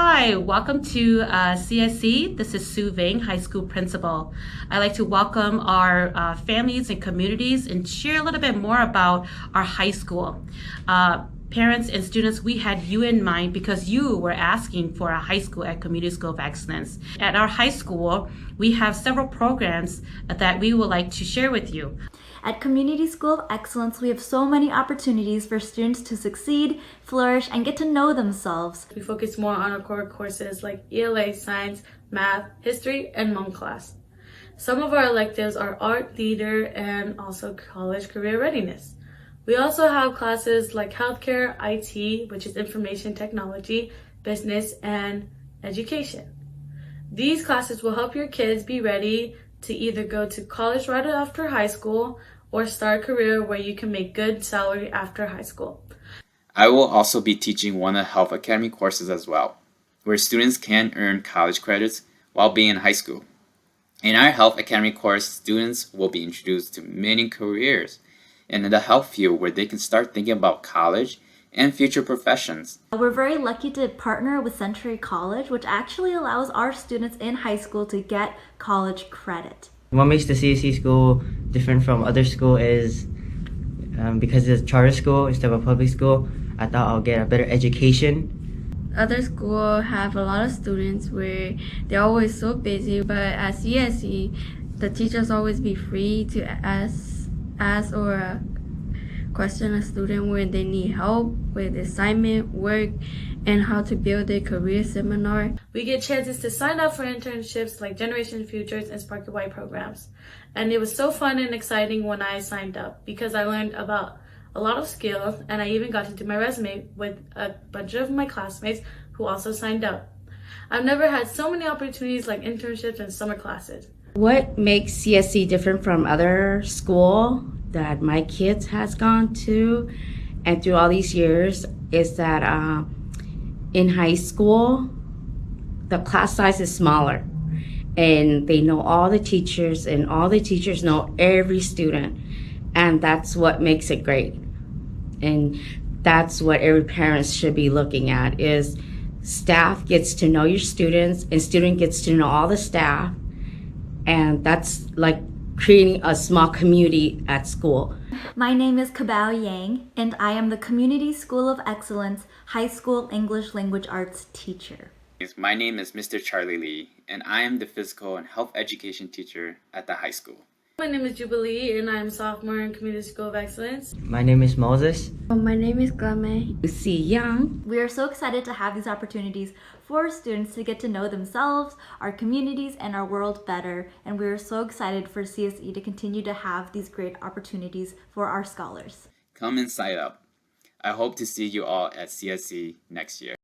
Hi, welcome to CSC. This is Sue Vang, high school principal. I'd like to welcome our families and communities and share a little bit more about our high school. Parents and students, we had you in mind because you were asking for a high school at Community School of Excellence. At our high school, we have several programs that we would like to share with you. At Community School of Excellence, we have so many opportunities for students to succeed, flourish, and get to know themselves. We focus more on our core courses like ELA, science, math, history, and mom class. Some of our electives are art, theater, and also college career readiness. We also have classes like healthcare, IT, which is information technology, business, and education. These classes will help your kids be ready to either go to college right after high school or start a career where you can make good salary after high school. I will also be teaching one of the Health Academy courses as well, where students can earn college credits while being in high school. In our Health Academy course, students will be introduced to many careers in the health field where they can start thinking about college and future professions. We're very lucky to partner with Century College, which actually allows our students in high school to get college credit. What makes the CSC school different from other school is because it's a charter school instead of a public school, I thought I'll get a better education. Other schools have a lot of students where they're always so busy, but at CSE, the teachers always be free to ask or question a student when they need help with assignment, work, and how to build a career seminar. We get chances to sign up for internships like Generation Futures and Sparky White programs. And it was so fun and exciting when I signed up because I learned about a lot of skills, and I even got to do my resume with a bunch of my classmates who also signed up. I've never had so many opportunities like internships and summer classes. What makes CSC different from other school that my kids has gone to and through all these years is that in high school, the class size is smaller and they know all the teachers and all the teachers know every student, and that's what makes it great. And that's what every parent should be looking at is staff gets to know your students and student gets to know all the staff, and that's like creating a small community at school. My name is Kabao Yang, and I am the Community School of Excellence High School English Language Arts teacher. My name is Mr. Charlie Lee, and I am the physical and health education teacher at the high school. My name is Jubilee, and I'm a sophomore in Community School of Excellence. My name is Moses. My name is Glame. Lucy Young. We are so excited to have these opportunities for students to get to know themselves, our communities, and our world better. And we are so excited for CSE to continue to have these great opportunities for our scholars. Come and sign up. I hope to see you all at CSC next year.